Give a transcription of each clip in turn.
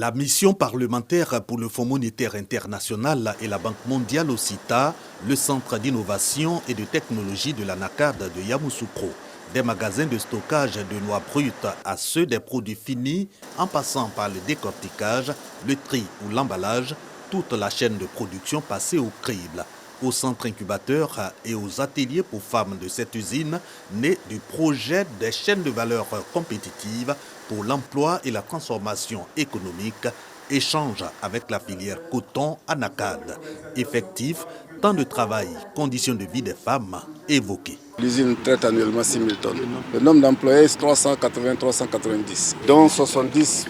La mission parlementaire pour le Fonds monétaire international et la Banque mondiale OCITA, le centre d'innovation et de technologie de la NACAD de Yamoussoukro, des magasins de stockage de noix brutes à ceux des produits finis, en passant par le décortiquage, le tri ou l'emballage, toute la chaîne de production passée au crible. Au centre incubateur et aux ateliers pour femmes de cette usine, née du projet des chaînes de valeur compétitives pour l'emploi et la transformation économique, échange avec la filière coton à NACAD. Effectif, temps de travail, conditions de vie des femmes évoquées. L'usine traite annuellement 6 000 tonnes. Le nombre d'employés est 380-390, dont 70%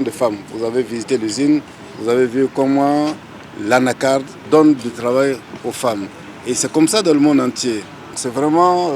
de femmes. Vous avez visité l'usine, vous avez vu comment l'ANACAD donne du travail aux femmes. Et c'est comme ça dans le monde entier. C'est vraiment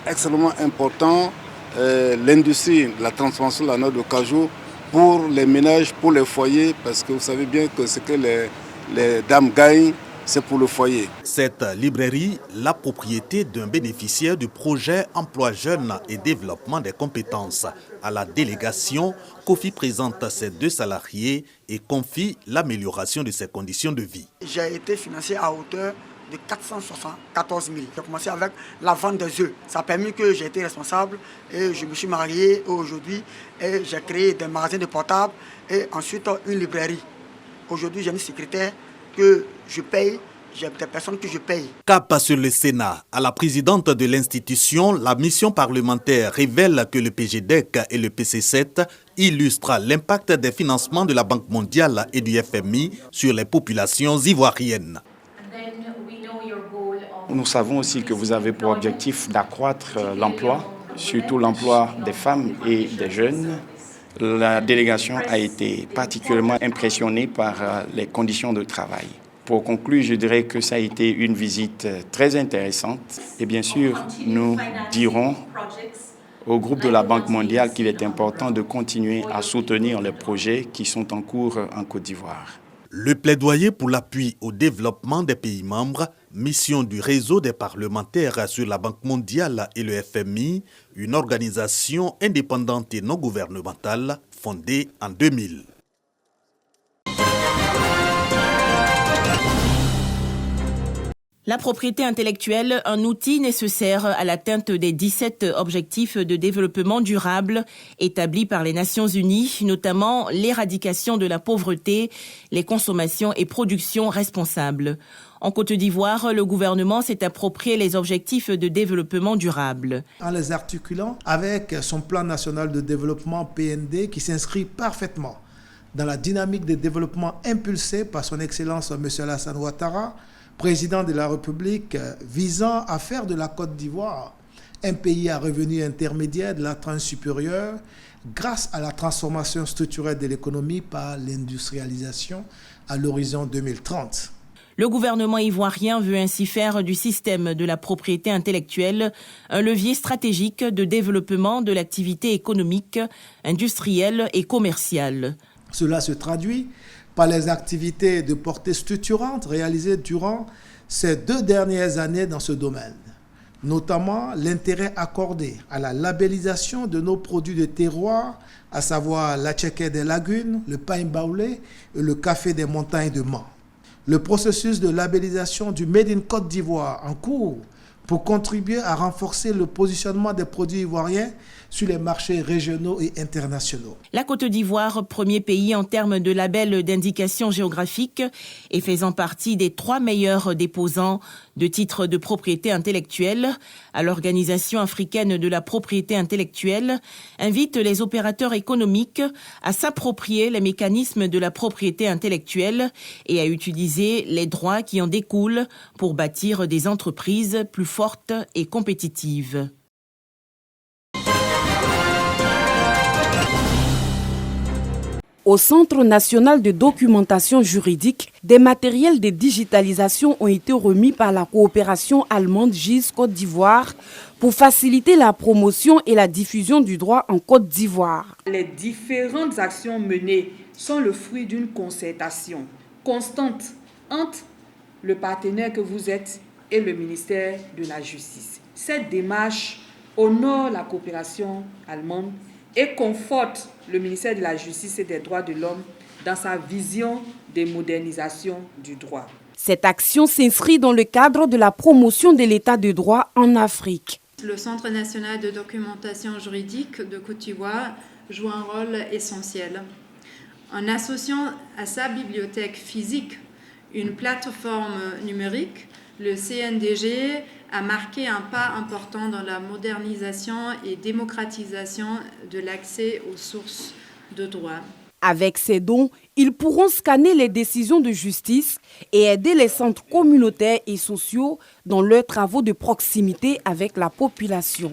extrêmement important l'industrie de la transformation de la noix de cajou pour les ménages, pour les foyers, parce que vous savez bien que ce que les dames gagnent, c'est pour le foyer. Cette librairie, la propriété d'un bénéficiaire du projet Emploi Jeunes et Développement des compétences. À la délégation, Kofi présente ses 2 salariés et confie l'amélioration de ses conditions de vie. J'ai été financé à hauteur de 474 000. J'ai commencé avec la vente des œufs. Ça a permis que j'ai été responsable et je me suis marié aujourd'hui et j'ai créé des magasins de portables et ensuite une librairie. Aujourd'hui, j'ai une secrétaire que je paye, j'ai des personnes que je paye. Cap sur le Sénat. À la présidente de l'institution, la mission parlementaire révèle que le PGDEC et le PC7 illustrent l'impact des financements de la Banque mondiale et du FMI sur les populations ivoiriennes. Nous savons aussi que vous avez pour objectif d'accroître l'emploi, surtout l'emploi des femmes et des jeunes. La délégation a été particulièrement impressionnée par les conditions de travail. Pour conclure, je dirais que ça a été une visite très intéressante. Et bien sûr, nous dirons au groupe de la Banque mondiale qu'il est important de continuer à soutenir les projets qui sont en cours en Côte d'Ivoire. Le plaidoyer pour l'appui au développement des pays membres, mission du réseau des parlementaires sur la Banque mondiale et le FMI, une organisation indépendante et non gouvernementale fondée en 2000. La propriété intellectuelle, un outil nécessaire à l'atteinte des 17 objectifs de développement durable établis par les Nations Unies, notamment l'éradication de la pauvreté, les consommations et productions responsables. En Côte d'Ivoire, le gouvernement s'est approprié les objectifs de développement durable. En les articulant avec son plan national de développement PND qui s'inscrit parfaitement dans la dynamique de développement impulsée par son Excellence M. Alassane Ouattara, président de la République, visant à faire de la Côte d'Ivoire un pays à revenu intermédiaire de la tranche supérieure grâce à la transformation structurelle de l'économie par l'industrialisation à l'horizon 2030. Le gouvernement ivoirien veut ainsi faire du système de la propriété intellectuelle un levier stratégique de développement de l'activité économique, industrielle et commerciale. Cela se traduit par les activités de portée structurante réalisées durant ces 2 dernières années dans ce domaine, notamment l'intérêt accordé à la labellisation de nos produits de terroir, à savoir l'attiéké des lagunes, le pain baoulé et le café des montagnes de Mans. Le processus de labellisation du Made in Côte d'Ivoire en cours pour contribuer à renforcer le positionnement des produits ivoiriens sur les marchés régionaux et internationaux. La Côte d'Ivoire, premier pays en termes de label d'indication géographique et faisant partie des 3 meilleurs déposants de titres de propriété intellectuelle à l'Organisation africaine de la propriété intellectuelle, invite les opérateurs économiques à s'approprier les mécanismes de la propriété intellectuelle et à utiliser les droits qui en découlent pour bâtir des entreprises plus fortes et compétitives. Au Centre national de documentation juridique, des matériels de digitalisation ont été remis par la coopération allemande GIZ Côte d'Ivoire pour faciliter la promotion et la diffusion du droit en Côte d'Ivoire. Les différentes actions menées sont le fruit d'une concertation constante entre le partenaire que vous êtes et le ministère de la Justice. Cette démarche honore la coopération allemande et conforte le ministère de la Justice et des Droits de l'Homme dans sa vision de modernisation du droit. Cette action s'inscrit dans le cadre de la promotion de l'état de droit en Afrique. Le Centre national de documentation juridique de Côte d'Ivoire joue un rôle essentiel. En associant à sa bibliothèque physique une plateforme numérique, le CNDG a marqué un pas important dans la modernisation et démocratisation de l'accès aux sources de droit. Avec ces dons, ils pourront scanner les décisions de justice et aider les centres communautaires et sociaux dans leurs travaux de proximité avec la population.